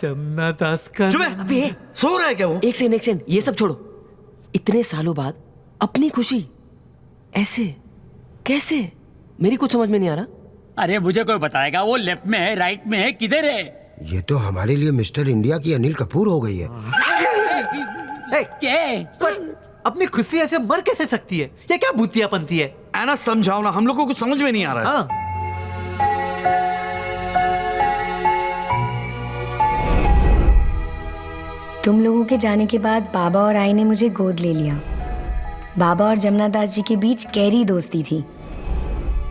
जमुना दास का चुप अबे सो रहा है क्या वो? एक सेकंड ये सब छोड़ो। इतने सालों बाद अपनी खुशी ऐसे कैसे? मेरी कुछ समझ में नहीं आ रहा। अरे मुझे कोई बताएगा वो लेफ्ट में है राइट में है किधर है? ये तो हमारे लिए मिस्टर इंडिया की अनिल कपूर हो गई है। क्या? पर अपनी खुशी ऐसे मर कैसे सकती है? ये क्या भूतियापंती है? ऐना समझाओ ना, हम लोग को कुछ समझ में नहीं आ रहा है। हाँ तुम लोगों के जाने के बाद बाबा और आई ने मुझे गोद ले लिया। बाबा और जमुना दास जी के बीच गहरी दोस्ती थी।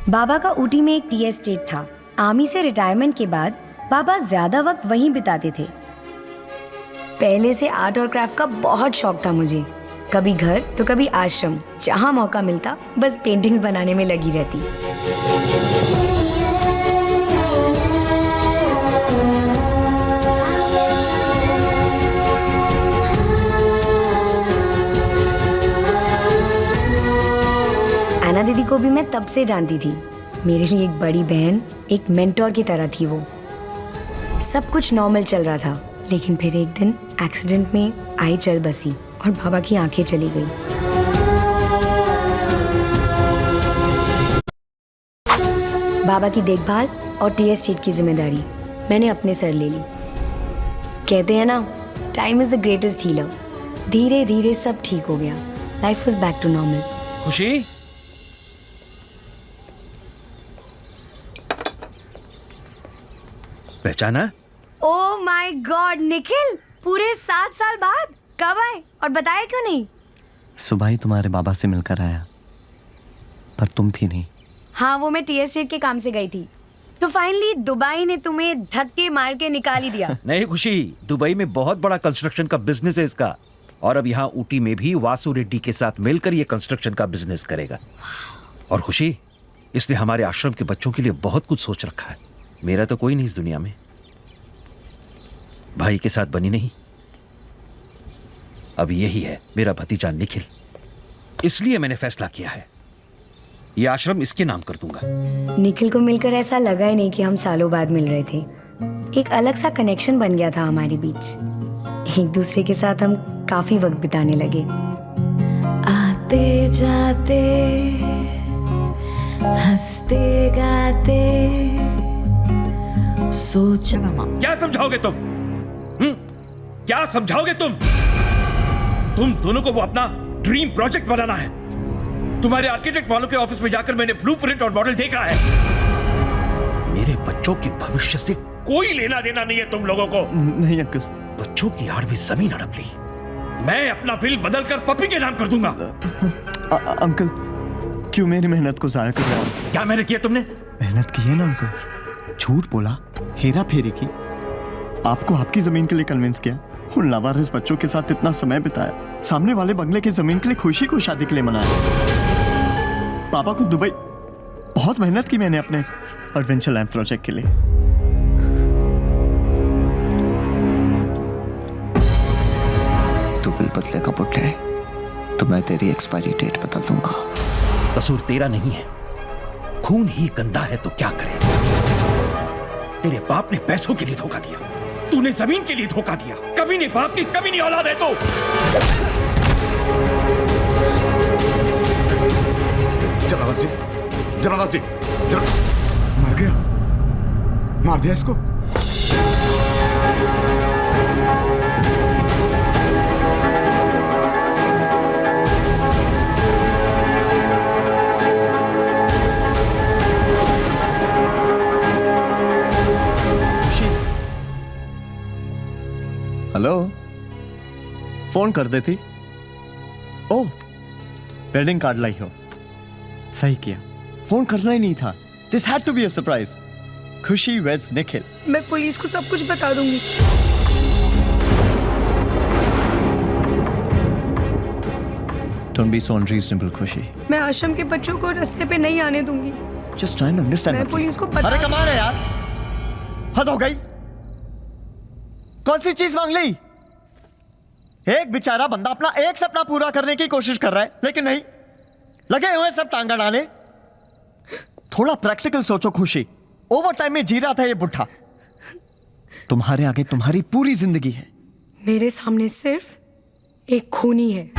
बाबा का ऊटी में एक टी एस्टेट था। आर्मी से रिटायरमेंट के बाद बाबा ज्यादा वक्त वहीं बिताते थे। पहले से आर्ट और क्राफ्ट का बहुत शौक था मुझे। कभी घर तो कभी आश्रम, जहाँ मौका मिलता बस पेंटिंग्स बनाने में लगी रहती। ऐना दीदी को भी मैं तब से जानती थी। मेरे लिए एक बड़ी बहन, एक मेंटोर की तरह थी वो। सब कुछ नॉर्मल चल रहा था, लेकिन फिर एक दिन एक्सीडेंट में आई चल बसी और बाबा की आंखें चली गई। बाबा की देखभाल और टी एस्टेट की जिम्मेदारी मैंने अपने सर ले ली। कहते हैं ना, time is the greatest healer. धीरे धीरे सब ठीक हो गया। Life was back to normal. Khushi, पहचाना? ओह माय गॉड निखिल, पूरे 7 साल बाद कब आए और बताया क्यों नहीं? सुबह ही तुम्हारे बाबा से मिलकर आया, पर तुम थी नहीं। हाँ, वो मैं टी एस्टेट के काम से गई थी। तो फाइनली दुबई ने तुम्हें धक्के मार के निकाल ही दिया। नहीं खुशी, दुबई में बहुत बड़ा कंस्ट्रक्शन का बिजनेस है इसका, और अब यहाँ ऊटी में भी वासु रेड्डी के साथ मिलकर ये कंस्ट्रक्शन का बिजनेस करेगा। और खुशी, इसने हमारे आश्रम के बच्चों के लिए बहुत कुछ सोच रखा है। मेरा तो कोई नहीं इस दुनिया में, भाई के साथ बनी नहीं, अब यही है मेरा भतीजा निखिल। इसलिए मैंने फैसला किया है, ये आश्रम इसके नाम कर दूंगा। निखिल को मिलकर ऐसा लगा ही नहीं कि हम सालों बाद मिल रहे थे। एक अलग सा कनेक्शन बन गया था हमारे बीच। एक दूसरे के साथ हम काफी वक्त बिताने लगे। आते जाते हंसते गाते सोचना। क्या समझाओगे तुम? क्या समझाओगे तुम? तुम दोनों को वो अपना ड्रीम प्रोजेक्ट बनाना है। तुम्हारे आर्किटेक्ट वालों के ऑफिस में जाकर मैंने ब्लूप्रिंट और मॉडल देखा है। मेरे बच्चों के भविष्य से कोई लेना देना नहीं है तुम लोगों को। नहीं अंकल। बच्चों की आड़ में जमीन हड़प ली। मैं अपना विल बदलकर पप्पी के नाम कर दूंगा। अंकल, क्यों मेरी मेहनत को जाया कर रहे हो? क्या मेहनत किया तुमने? मेहनत की है ना अंकल, झूठ बोला, हेरा फेरी की, आपको आपकी जमीन के लिए कन्विंस किया, उन लावारिस बच्चों के साथ इतना समय बिताया, सामने वाले बंगले की जमीन के लिए खुशी को शादी के लिए मनाया। पापा को दुबई बहुत मेहनत की मैंने अपने एडवेंचर लैंड प्रोजेक्ट के लिए। तू विल बदलेगा बुड्ढे, तो मैं तेरी एक्सपायरी डेट बदल दूंगा। कसूर तेरा नहीं है, खून ही गंदा है तो क्या करे। तेरे बाप ने पैसों के लिए धोखा दिया, तूने जमीन के लिए धोखा दिया। कभी नहीं बाप की, कभी नहीं औलाद है तो। जनादास जी, जनादास जी, मर गया, मार दिया इसको। हेलो, फोन कर देती। ओह, वेडिंग कार्ड लाई हो, सही किया, फोन करना ही नहीं था। This had to be a surprise. Khushi weds Nikhil. मैं पुलिस को सब कुछ बता दूंगी। Don't be so unreasonable, खुशी। मैं आश्रम के बच्चों को रास्ते पे नहीं आने दूंगी। Just try and understand. मैं पुलिस को पता। अरे कमाल है यार, हद हो गई। कौन सी चीज मांग ली? एक बेचारा बंदा अपना एक सपना पूरा करने की कोशिश कर रहा है, लेकिन नहीं, लगे हुए सब टांगा डाले। थोड़ा प्रैक्टिकल सोचो खुशी, ओवर टाइम में जी रहा था ये बुढ़ा। तुम्हारे आगे तुम्हारी पूरी जिंदगी है। मेरे सामने सिर्फ एक खूनी है।